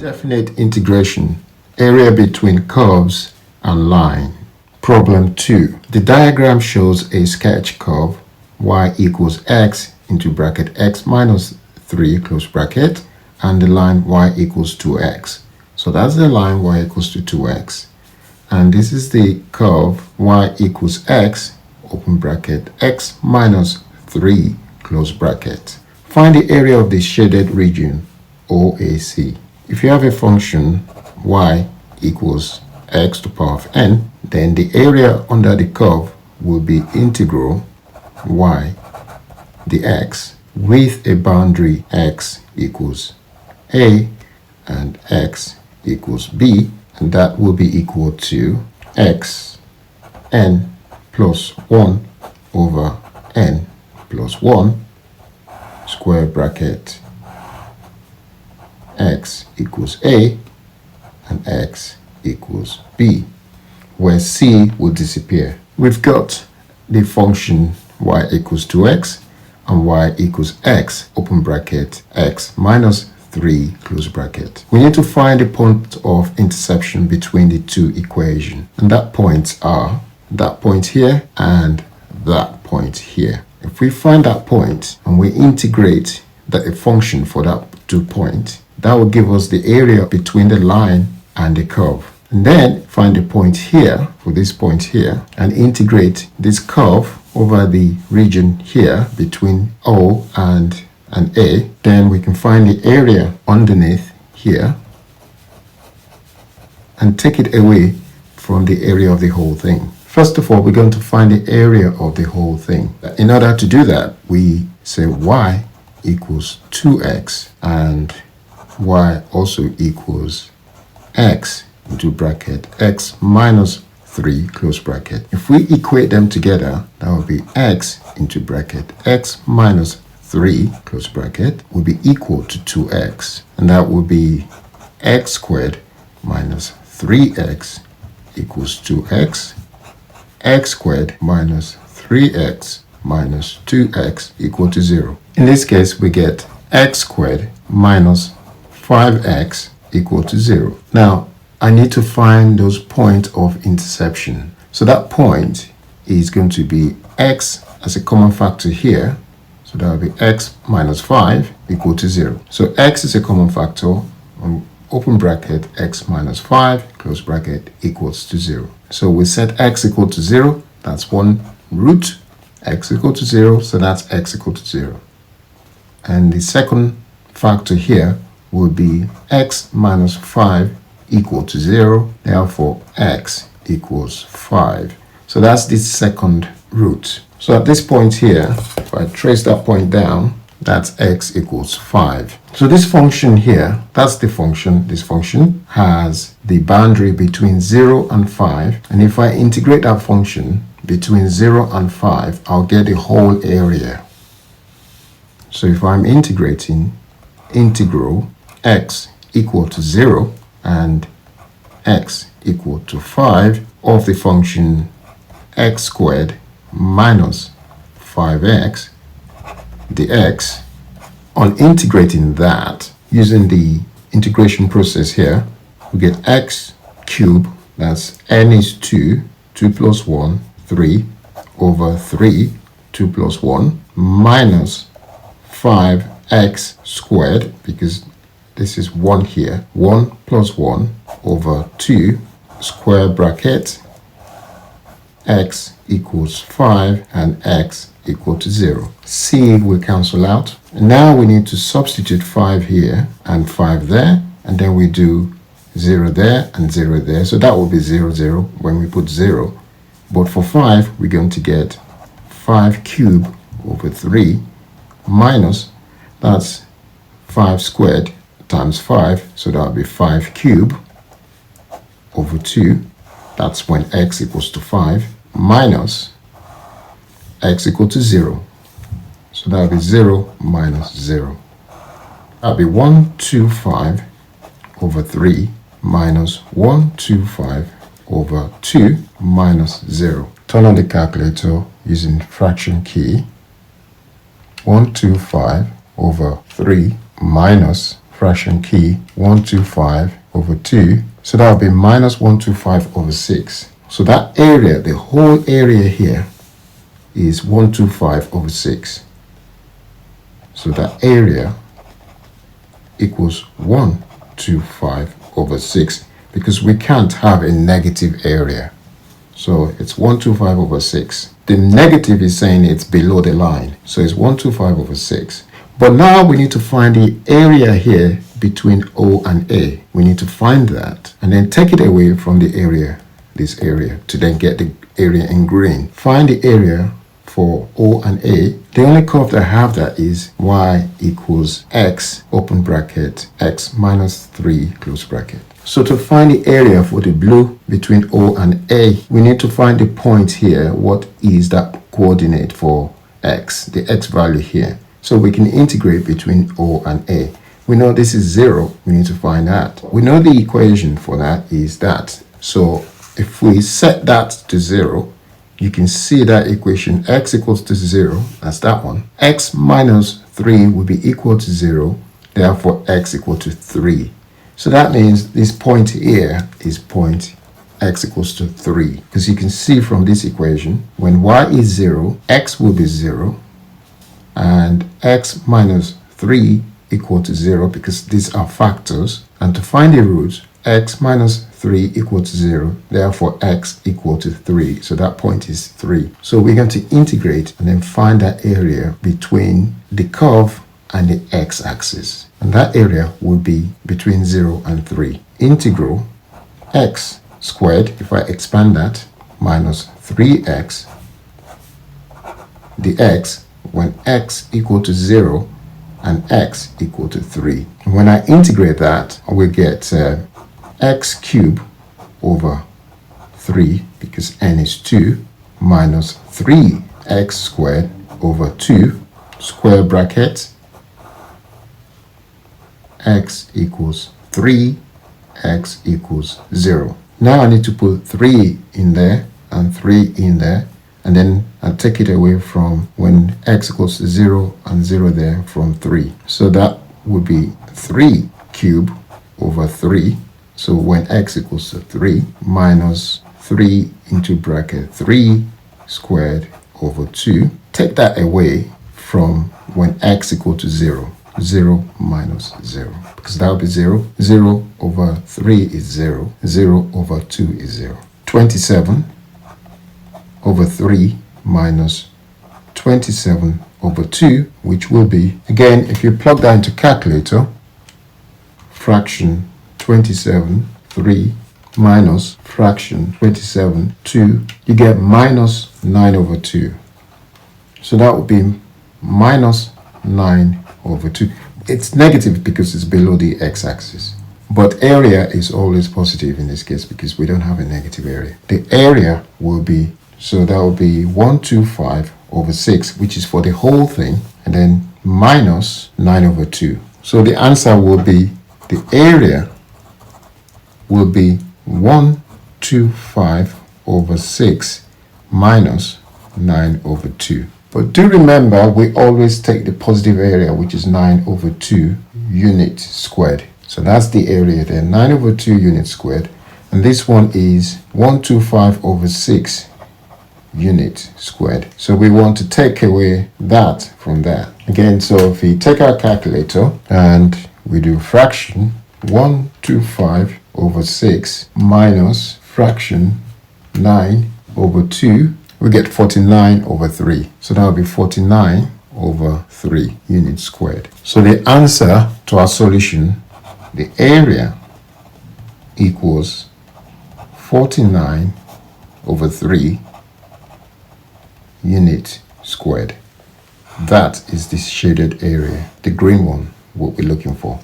Definite integration, area between curves and line. Problem 2. The diagram shows a sketch curve y equals x into bracket x minus 3 close bracket and the line y equals 2x. So that's the line y equals to 2x. And this is the curve y equals x open bracket x minus 3 close bracket. Find the area of the shaded region OAC. If you have a function y equals x to the power of n, then the area under the curve will be integral y dx with a boundary x equals a and x equals b, and that will be equal to x n plus 1 over n plus 1 square bracket x equals a and x equals b, where c will disappear. We've got the function y equals 2x and y equals x open bracket x minus 3 close bracket. We need to find the point of intersection between the two equations, and that points are that point here and that point here. If we find that point and we integrate the function for that 2 points, that will give us the area between the line and the curve. And then find the point here for this point here and integrate this curve over the region here between O and A. Then we can find the area underneath here and take it away from the area of the whole thing. First of all, we're going to find the area of the whole thing. In order to do that, we say y equals 2x and y also equals x into bracket x minus 3 close bracket. If we equate them together, that will be x into bracket x minus 3 close bracket will be equal to 2x, and that will be x squared minus 3x equals 2x, x squared minus 3x minus 2x equal to 0. In this case, we get x squared minus 5x equal to 0. Now, I need to find those points of intersection. So that point is going to be x as a common factor here. So that will be x minus 5 equal to 0. So x is a common factor, open bracket x minus 5 close bracket equals to 0. So we set x equal to 0. That's one root. X equal to 0. So that's x equal to 0. And the second factor here will be x minus 5 equal to 0. Therefore, x equals 5. So that's the second root. So at this point here, if I trace that point down, that's x equals 5. So this function here, that's the function. This function has the boundary between 0 and 5. And if I integrate that function between 0 and 5, I'll get the whole area. So if I'm integrating integral x equal to 0 and x equal to 5 of the function x squared minus 5x dx, on integrating that using the integration process here, we get x cubed, that's n is 2, 2 plus 1, 3 over 3, 2 plus 1 minus 5x squared, because this is 1 here, 1 plus 1 over 2 square bracket x equals 5 and x equal to 0. C will cancel out. Now we need to substitute 5 here and 5 there, and then we do 0 there and 0 there. So that will be 0, 0 when we put 0. But for 5, we're going to get 5 cubed over 3 minus, that's 5 squared times 5, so that will be 5 cubed over 2. That's when x equals to 5 minus x equal to 0. So that will be 0 minus 0. That will be 125 over 3 minus 125 over 2 minus 0. Turn on the calculator using fraction key. 125 over 3 minus fraction key, 125 over 2. So that will be minus 125 over 6. So that area, the whole area here, is 125 over 6. So that area equals 125 over 6, because we can't have a negative area. So it's 125 over 6. The negative is saying it's below the line. So it's 125 over 6. But now we need to find the area here between O and A. We need to find that and then take it away from the area, this area, to then get the area in green. Find the area for O and A. The only curve that I have that is y equals x, open bracket, x minus 3, close bracket. So to find the area for the blue between O and A, we need to find the point here. What is that coordinate for x, the x value here? So we can integrate between O and A. We know this is 0. We need to find that. We know the equation for that is that. So if we set that to 0, you can see that equation x equals to 0. That's that one. X minus 3 will be equal to 0. Therefore, x equal to 3. So that means this point here is point x equals to 3. Because you can see from this equation, when y is 0, x will be 0. And x minus 3 equal to 0, because these are factors. And to find the roots, x minus 3 equal to 0. Therefore, x equal to 3. So that point is 3. So we're going to integrate and then find that area between the curve and the x-axis. And that area will be between 0 and 3. Integral x squared, if I expand that, minus 3x, the x, when x equal to 0 and x equal to 3. And when I integrate that, I will get x cubed over 3, because n is 2, minus 3x squared over 2, square bracket, x equals 3, x equals 0. Now I need to put 3 in there and 3 in there, and then I take it away from when x equals to 0 and 0 there from 3. So that would be 3 cubed over 3. So when x equals to 3, minus 3 into bracket 3 squared over 2. Take that away from when x equal to 0. 0 minus 0, because that will be 0. 0 over 3 is 0. 0 over 2 is 0. 27 over 3 minus 27 over 2, which will be, again, if you plug that into calculator, fraction 27, 3 minus fraction 27, 2, you get minus 9 over 2. So that would be minus 9 over 2. It's negative because it's below the x-axis. But area is always positive in this case because we don't have a negative area. The area will be, so that will be 125 over 6, which is for the whole thing, and then minus 9 over 2. So the answer will be, the area will be 125 over 6 minus 9 over 2. But do remember, we always take the positive area, which is 9 over 2 units squared. So that's the area there, 9 over 2 units squared. And this one is 125 over 6 units squared. So we want to take away that from that. Again, so if we take our calculator and we do fraction 125 over 6 minus fraction 9 over 2, we get 49 over 3. So that will be 49 over 3 units squared. So the answer to our solution, the area equals 49 over 3 units squared. That is this shaded area, the green one, what we're looking for.